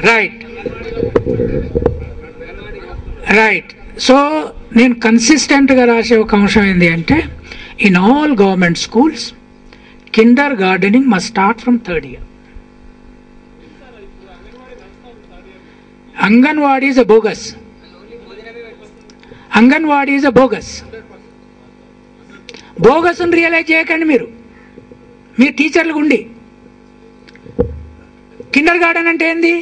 Right right. So నేను కన్సిస్టెంట్గా రాసే ఒక అంశం ఏంటి అంటే, in all government schools kinder gardening must start from 3rd year. Anganwadi is a bogus. Anganwadi is a bogus. బోగస్ని రియలైజ్ చేయకండి మీరు టీచర్లు ఉండి. కిండర్ గార్డెన్ అంటే ఏంది?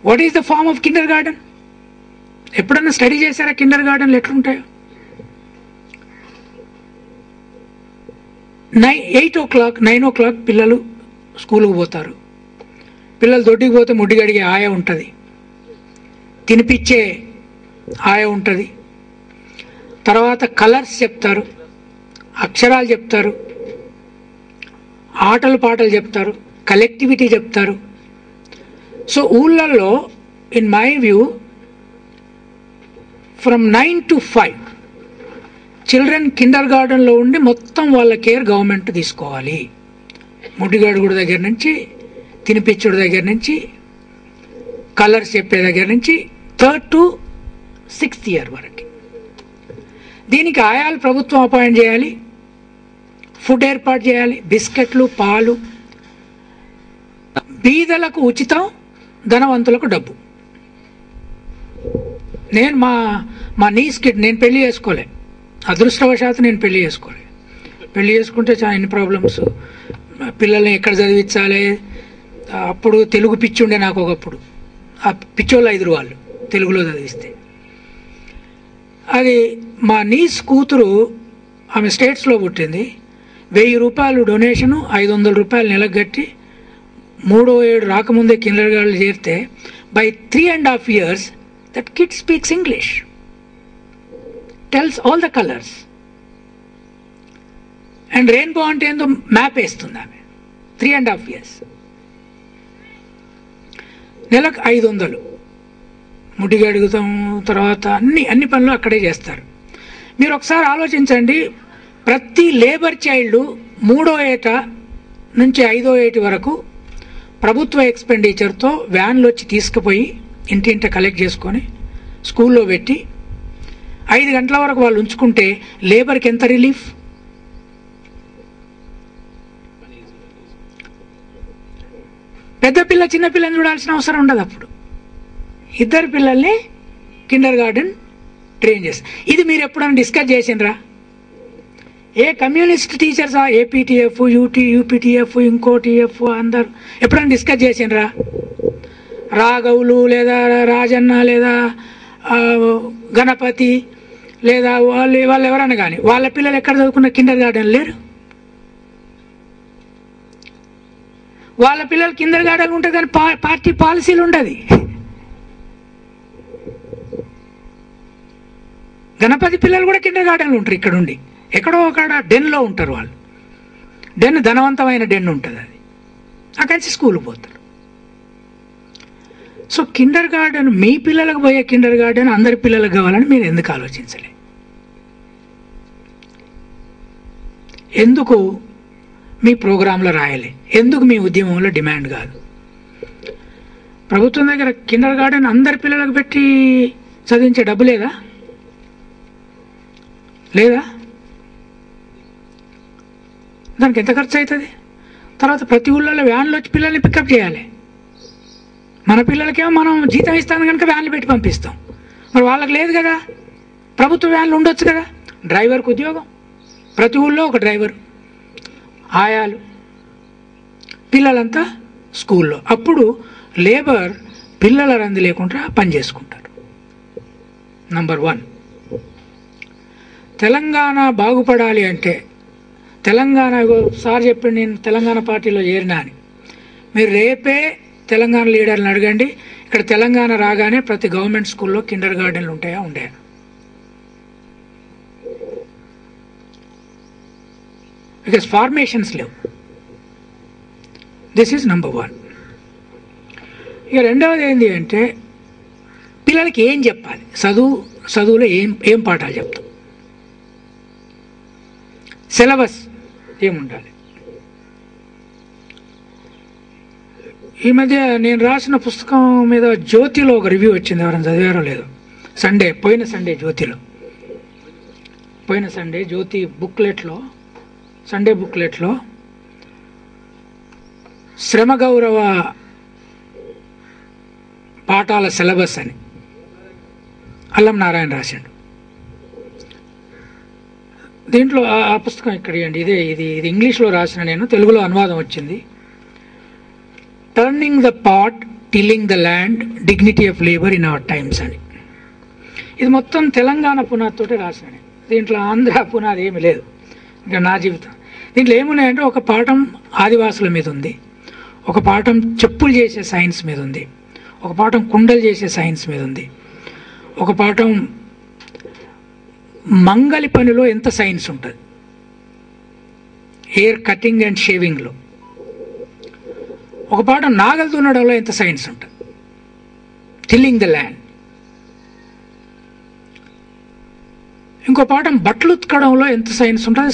What is the form of kindergarten? ఎప్పుడన్నా స్టడీ చేశారా కిండర్ గార్డెన్లు ఎట్లుంటాయో? 8 o'clock 9 o'clock పిల్లలు స్కూల్కి పోతారు. పిల్లలు దొడ్డికి పోతే ముడ్డి గడిగే ఆయ ఉంటుంది, తినిపించే ఆయ ఉంటుంది. తర్వాత కలర్స్ చెప్తారు, అక్షరాలు చెప్తారు, ఆటలు పాటలు చెప్తారు, కలెక్టివిటీ చెప్తారు. సో ఊళ్ళల్లో in my view from 9 to 5 children Kinder గార్డెన్లో ఉండి మొత్తం వాళ్ళ కేర్ గవర్నమెంట్ తీసుకోవాలి. ముడ్డిగడుగుడు దగ్గర నుంచి, తినిపించుడు దగ్గర నుంచి, కలర్స్ చెప్పే దగ్గర నుంచి 3rd to 6th year వరకు. దీనికి ఆయాలు ప్రభుత్వం అపాయింట్ చేయాలి, ఫుడ్ ఏర్పాటు చేయాలి, బిస్కెట్లు, పాలు. బీదలకు ఉచితం, ధనవంతులకు డబ్బు. నేను మా నీస్ కిడ్, నేను పెళ్లి చేసుకోలే, అదృష్టవశాత్తు నేను పెళ్లి చేసుకోలే. పెళ్లి చేసుకుంటే చాలా ఎన్ని ప్రాబ్లమ్స్. పిల్లల్ని ఎక్కడ చదివించాలి? అప్పుడు తెలుగు పిచ్చి ఉండే నాకు ఒకప్పుడు. ఆ పిచ్చోళ్ళు 5 వాళ్ళు తెలుగులో చదివిస్తే. అది మా నీస్ కూతురు, ఆమె స్టేట్స్లో పుట్టింది. 1000 రూపాయలు డొనేషను, 500 రూపాయలు నెలకు కట్టి 3వ ఏడు రాకముందే కిండర్ గార్డెన్ చేరితే by 3.5 years that kid speaks English, tells all the colors, and rainbow అంటే ఏందో మ్యాప్ వేస్తుంది ఆమె. 3.5 years. నెలకు 500. ముడిగా అడుగుతాం. తర్వాత అన్ని పనులు అక్కడే చేస్తారు. మీరు ఒకసారి ఆలోచించండి, ప్రతి లేబర్ చైల్డ్ 3వ ఏట నుంచి 5వ ఏటి వరకు ప్రభుత్వ ఎక్స్పెండిచర్తో వ్యాన్లు వచ్చి తీసుకుపోయి ఇంటింట కలెక్ట్ చేసుకొని స్కూల్లో పెట్టి 5 గంటల వరకు వాళ్ళు ఉంచుకుంటే లేబర్కి ఎంత రిలీఫ్? పెద్ద పిల్ల చిన్న పిల్లని చూడాల్సిన అవసరం ఉండదు. అప్పుడు 2 పిల్లల్ని కిండర్ గార్డెన్ ట్రైన్ చేస్తారు. ఇది మీరు ఎప్పుడైనా డిస్కస్ చేసిండ్రా? ఏ కమ్యూనిస్ట్ టీచర్సా? ఏపీటీఎఫ్, యూపీటీఎఫ్, ఇంకో టీఎఫ్ అందరు ఎప్పుడైనా డిస్కస్ చేసిండ్రా? రాఘవులు లేదా రాజన్న లేదా గణపతి లేదా వాళ్ళు ఎవరైనా కానీ వాళ్ళ పిల్లలు ఎక్కడ చదువుకున్న కిండర్ గార్డెన్ లేరు. వాళ్ళ పిల్లలు కిండర్ గార్డెన్ ఉంటుంది కానీ పార్టీ పాలసీలు ఉండదు. గణపతి పిల్లలు కూడా కిండర్ గార్డెన్లు ఉంటారు. ఇక్కడ ఉండి ఎక్కడో ఒక డెన్లో ఉంటారు వాళ్ళు. డెన్ ధనవంతమైన డెన్ ఉంటుంది, అది అక్కడి నుంచి స్కూల్కి పోతారు. సో కిండర్ గార్డెన్, మీ పిల్లలకు పోయే కిండర్ గార్డెన్ అందరి పిల్లలకు కావాలని మీరు ఎందుకు ఆలోచించలే? ఎందుకు మీ ప్రోగ్రాంలో రాయలే? ఎందుకు మీ ఉద్యమంలో డిమాండ్ కాదు? ప్రభుత్వం దగ్గర కిండర్ గార్డెన్ అందరి పిల్లలకు పెట్టి చదివించే డబ్బు లేదా? దానికి ఎంత ఖర్చు అవుతుంది? తర్వాత ప్రతి ఊళ్ళలో వ్యాన్లు వచ్చి పిల్లల్ని పికప్ చేయాలి. మన పిల్లలకేమో మనం జీతం ఇస్తాను కనుక వ్యాన్లు పెట్టి పంపిస్తాం. మరి వాళ్ళకి లేదు కదా, ప్రభుత్వ వ్యాన్లు ఉండొచ్చు కదా. డ్రైవర్కి ఉద్యోగం, ప్రతి ఊళ్ళో ఒక డ్రైవర్, ఆయాలు, పిల్లలంతా స్కూల్లో. అప్పుడు లేబర్ పిల్లల రంది లేకుండా పని చేసుకుంటారు. నంబర్ 1. తెలంగాణ బాగుపడాలి అంటే, తెలంగాణ సార్ చెప్పండి, నేను తెలంగాణ పార్టీలో చేరినా అని. మీరు రేపే తెలంగాణ లీడర్ని అడగండి, ఇక్కడ తెలంగాణ రాగానే ప్రతి గవర్నమెంట్ స్కూల్లో కిండర్ గార్డెన్లు ఉంటాయా? ఉండయా? బికాస్ ఫార్మేషన్స్ లేవు. This is number 1. ఇక రెండవది ఏంటి అంటే, పిల్లలకి ఏం చెప్పాలి? చదువులో ఏం పాఠాలు చెప్తాం? సిలబస్ ఏముండాలి. ఈ మధ్య నేను రాసిన పుస్తకం మీద జ్యోతిలో ఒక రివ్యూ వచ్చింది, ఎవరైనా చదివారో లేదో. పోయిన సండే జ్యోతిలో, పోయిన సండే జ్యోతి బుక్లెట్లో, సండే బుక్లెట్లో శ్రమ గౌరవ పాఠాల సిలబస్ అని అల్లం నారాయణ రాశాడు. దీంట్లో ఆ పుస్తకం ఇక్కడ ఇవ్వండి, ఇది ఇంగ్లీష్లో రాసిన, నేను తెలుగులో అనువాదం వచ్చింది. Turning the pot, tilling the land, dignity of labour in our times అని. ఇది మొత్తం తెలంగాణ పునాదితోటే రాసిన. దీంట్లో ఆంధ్ర పునాది ఏమి లేదు. ఇంకా నా జీవితం దీంట్లో ఏమున్నాయంటే, ఒక పాఠం ఆదివాసుల మీద ఉంది, ఒక పాఠం చెప్పులు చేసే సైన్స్ మీద ఉంది, ఒక పాఠం కుండలు చేసే సైన్స్ మీద ఉంది, ఒక పాఠం మంగలి పనిలో ఎంత సైన్స్ ఉంటుంది, హెయిర్ కటింగ్ అండ్ షేవింగ్లో, ఒక పాఠం నాగలు దున్నడంలో ఎంత సైన్స్ ఉంటుంది, టిల్లింగ్ ద ల్యాండ్, ఇంకో పాఠం బట్టలు ఉతకడంలో ఎంత సైన్స్ ఉంటుంది,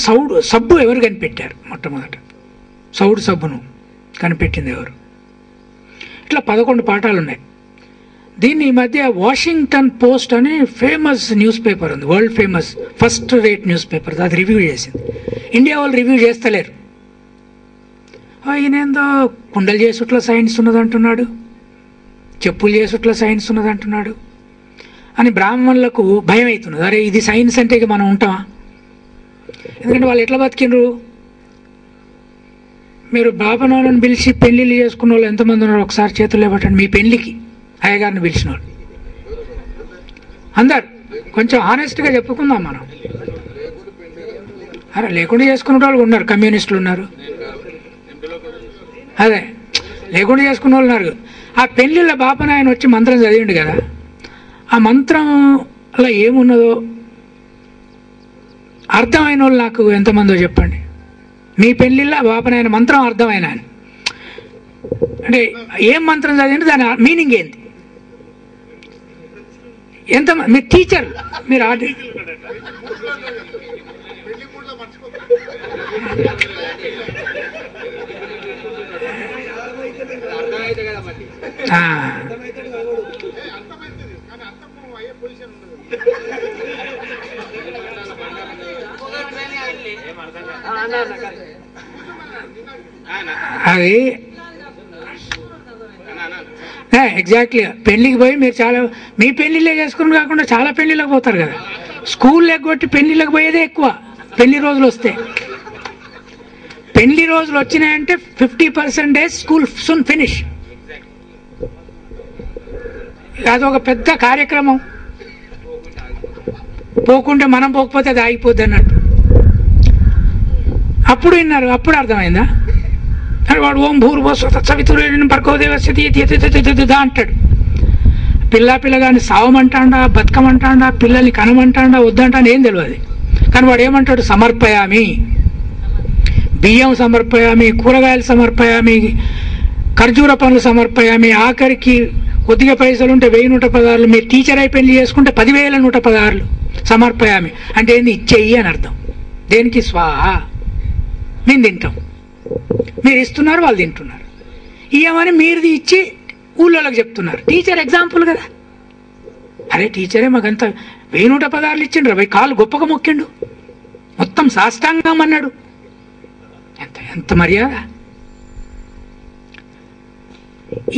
సబ్బు ఎవరు కనిపెట్టారు, మొట్టమొదట సబ్బును కనిపెట్టింది ఎవరు. ఇట్లా 11 పాఠాలు ఉన్నాయి. దీన్ని ఈ మధ్య వాషింగ్టన్ పోస్ట్ అని ఫేమస్ న్యూస్ పేపర్ ఉంది, world famous first rate news paper, అది రివ్యూ చేసింది. ఇండియా వాళ్ళు రివ్యూ చేస్తలేరు. ఈయనేందో కుండలు చేసుట్ల సైన్స్ ఉన్నదంటున్నాడు, చెప్పులు చేసుట్ల సైన్స్ ఉన్నదంటున్నాడు అని బ్రాహ్మణులకు భయం అవుతున్నది. అరే ఇది సైన్స్ అంటే ఇక మనం ఉంటామా? ఎందుకంటే వాళ్ళు ఎట్లా బతికిండ్రు? మీరు బాబనాన్నని పిలిచి పెళ్ళిళ్ళు చేసుకున్న వాళ్ళు ఎంతమంది ఉన్నారు ఒకసారి చేతులు లేబట్టండి. మీ పెళ్ళికి అయ్యగారిని పిలిచిన వాళ్ళు అందరు కొంచెం హానెస్ట్గా చెప్పుకుందాం మనం. అరే లేకుండా చేసుకునే వాళ్ళు ఉన్నారు, కమ్యూనిస్టులు ఉన్నారు, అదే లేకుండా చేసుకున్న వాళ్ళు ఉన్నారు. ఆ పెళ్ళిళ్ళ బాపనాయన వచ్చి మంత్రం చదివిండు కదా, ఆ మంత్రం అలా ఏమున్నదో అర్థమైన వాళ్ళు నాకు ఎంతమందో చెప్పండి. మీ పెళ్ళిళ్ళ బాపనాయన మంత్రం అర్థమైన అంటే ఏం మంత్రం చదివింటే దాని మీనింగ్ ఏంటి? ఎంత మీరు టీచర్, మీరు అది ఎగ్జాక్ట్లీ. పెళ్ళికి పోయి మీరు చాలా మీ పెళ్ళిళ్ళే చేసుకుని కాకుండా చాలా పెళ్ళిళ్ళకి పోతారు కదా. స్కూల్ ఎగ్గొట్టి పెళ్ళిళ్ళకి పోయేదే ఎక్కువ. పెళ్లి రోజులు వస్తే, పెళ్లి రోజులు వచ్చినాయంటే 50% స్కూల్ సూన్ ఫినిష్. అదొక పెద్ద కార్యక్రమం. పోకుంటే మనం పోకపోతే అది ఆగిపోద్ది అన్నట్టు. అప్పుడు విన్నారు, అప్పుడు అర్థమైందా? వాడు ఓం భూర్భువస్సుః తత్సవితుర్వరేణ్యం భర్గో దేవస్య అంటాడు. పిల్లగాని సావమంటాడా, బతకమంటాడా, పిల్లల్ని కనమంటాడా, వద్దంటాడా ఏం తెలియదు. కానీ వాడు ఏమంటాడు? సమర్పయామి, బియ్యం సమర్పయామి, కూరగాయలు సమర్పయామి, ఖర్జూర పండ్లు సమర్పయామి, ఆఖరికి కొద్దిగా పైసలు ఉంటే 1000 మీరు టీచర్ అయి పెళ్లి చేసుకుంటే 10,116 సమర్పయామి. అంటే ఏంది? ఇచ్చేయి అని అర్థం. దేనికి? స్వాహ. మేము తింటాం, మీరు ఇస్తున్నారు, వాళ్ళు తింటున్నారు. ఇవ్వమని మీరుది ఇచ్చి ఊళ్ళోకి చెప్తున్నారు. టీచర్ ఎగ్జాంపుల్ కదా. అరే టీచరే మాకంతా 1116 ఇచ్చిండ్రు, పోయి కాలు గొప్పగా మొక్కిండు, మొత్తం సాష్టాంగం అన్నాడు. ఎంత మర్యాద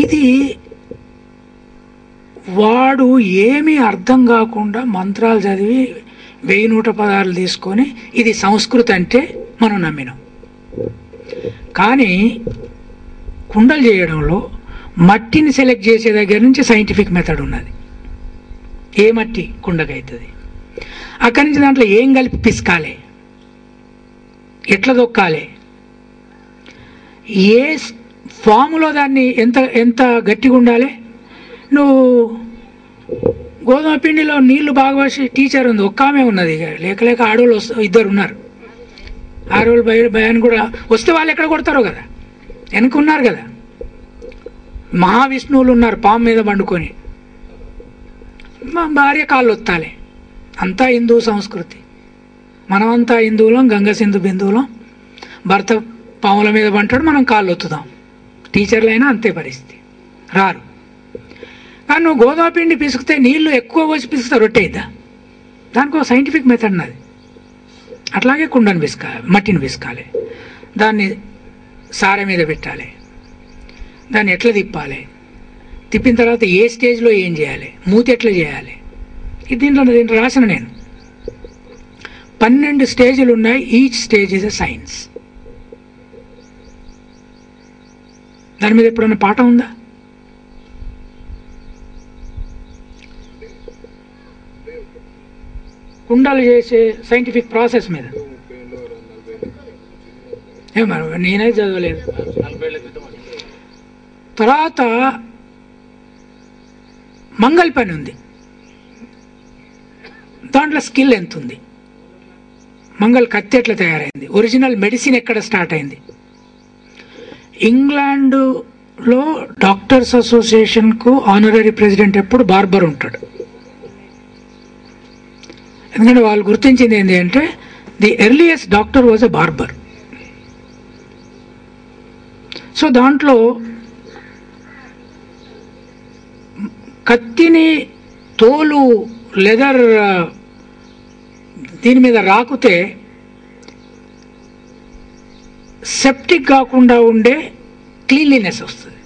ఇది! వాడు ఏమీ అర్థం కాకుండా మంత్రాలు చదివి 1116 తీసుకొని ఇది సంస్కృతి అంటే మనం నమ్మినాం. కానీ కుండలు చేయడంలో మట్టిని సెలెక్ట్ చేసే దగ్గర నుంచి సైంటిఫిక్ మెథడ్ ఉన్నది. ఏ మట్టి కుండకవుతుంది, అక్కడి నుంచి దాంట్లో ఏం కలిపి పిసకాలి, ఎట్లా దొక్కాలి, ఏ ఫాములో దాన్ని ఎంత గట్టిగా ఉండాలి. నువ్వు గోధుమ పిండిలో నీళ్లు బాగా పోసి, టీచర్ ఉంది, ఒక్క ఆమె ఉన్నది, లేక ఆడవాళ్ళు 2 ఉన్నారు. ఆడవాళ్ళు భయాన్ని కూడా వస్తే వాళ్ళు ఎక్కడ కొడతారో కదా, వెనుకున్నారు కదా. మహావిష్ణువులు ఉన్నారు పాము మీద పండుకొని, మా భార్య కాళ్ళు ఒత్తాలి. అంతా హిందూ సంస్కృతి. మనమంతా హిందువులం, గంగ సింధు బిందువులం. భర్త పాముల మీద పంటాడు, మనం కాళ్ళు ఒత్తుదాం. టీచర్లైనా అంతే పరిస్థితి, రారు. కానీ నువ్వు గోధుమ పిండి పిసికితే నీళ్లు ఎక్కువ పోసి పిసికితే రొట్టె అయిద్దా? దానికి ఒక సైంటిఫిక్ మెథడ్ ఉన్నది. అట్లాగే కుండను పిసకాలి, మట్టిని పిసకాలి, దాన్ని సారె మీద పెట్టాలి, దాన్ని ఎట్లా తిప్పాలి, తిప్పిన తర్వాత ఏ స్టేజ్లో ఏం చేయాలి, మూతి ఎట్లా చేయాలి, దీంట్లో రాసిన నేను 12 స్టేజ్లు ఉన్నాయి. Each stage is a science. దాని మీద ఎప్పుడన్నా పాఠం ఉందా? కుండలు చేసే సైంటిఫిక్ ప్రాసెస్ మీద ఏమన్నా నేనైతే చదవలేదు. తర్వాత మంగళ పని ఉంది, దాంట్లో స్కిల్ ఎంత ఉంది, మంగళ కత్తి ఎట్లా తయారైంది, ఒరిజినల్ మెడిసిన్ ఎక్కడ స్టార్ట్ అయింది. ఇంగ్లాండ్లో డాక్టర్స్ అసోసియేషన్కు ఆనరరీ ప్రెసిడెంట్ ఎప్పుడు బార్బర్ ఉంటాడు. ఎందుకంటే వాళ్ళు గుర్తించింది ఏంటి అంటే the earliest doctor was a barber. So దాంట్లో కత్తిని తోలు లెదర్ దీని మీద రాకుతే సెప్టిక్ కాకుండా ఉండే క్లీన్లీనెస్ వస్తుంది.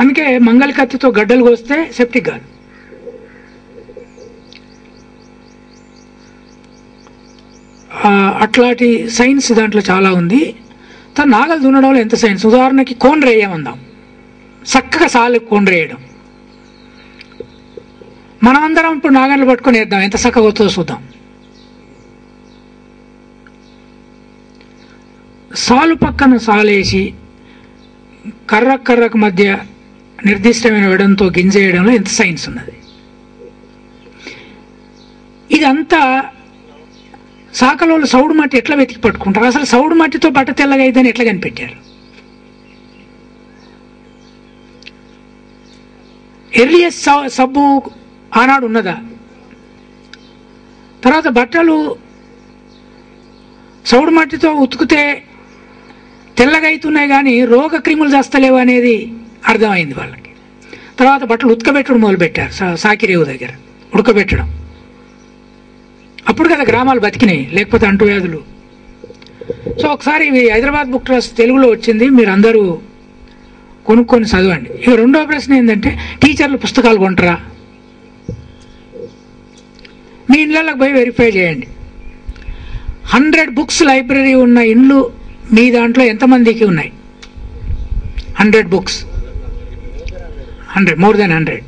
అందుకే మంగళ కత్తితో గడ్డలు కోస్తే సెప్టిక్ కాదు. అట్లాంటి సైన్స్ దాంట్లో చాలా ఉంది. తను నాగలు దున్నడంలో ఎంత సైన్స్. ఉదాహరణకి కోన్ రేయమందాం, చక్కగా సాలు కోన్ రేయడం. మనమందరం ఇప్పుడు నాగళ్ళు పట్టుకొని వేద్దాం, ఎంత చక్కగా వస్తుందో చూద్దాం. సాలు పక్కన సాలేసి కర్రకు మధ్య నిర్దిష్టమైన వెడంతో గింజేయడంలో ఎంత సైన్స్ ఉన్నది. ఇదంతా సాకలోళ్ళు సౌడు మట్టి ఎట్లా వెతికి పట్టుకుంటారు, అసలు సౌడు మట్టితో బట్ట తెల్లగా అయిద్దని ఎట్లా కనిపెట్టారు. ఎర్లియస్ట్ సబ్బు ఆనాడు ఉన్నదా? తర్వాత బట్టలు సౌడు మట్టితో ఉతికితే తెల్లగా అవుతున్నాయి కానీ రోగ క్రిములు చేస్తలేవు అనేది అర్థమైంది వాళ్ళకి. తర్వాత బట్టలు ఉతకబెట్టడం మొదలుపెట్టారు, సాకిరేవు దగ్గర ఉడకబెట్టడం. అప్పుడు కదా గ్రామాలు బతికినాయి, లేకపోతే అంటువ్యాధులు. సో ఒకసారి ఇవి హైదరాబాద్ బుక్ ట్రస్ట్ తెలుగులో వచ్చింది, మీరు అందరూ కొనుక్కొని చదవండి. ఇక రెండో ప్రశ్న ఏంటంటే టీచర్లు పుస్తకాలు కొంటారా? మీ ఇళ్ళకి పోయి వెరిఫై చేయండి. 100 బుక్స్ లైబ్రరీ ఉన్న ఇండ్లు మీ దాంట్లో ఎంతమందికి ఉన్నాయి? 100 బుక్స్, 100 మోర్ దెన్ 100.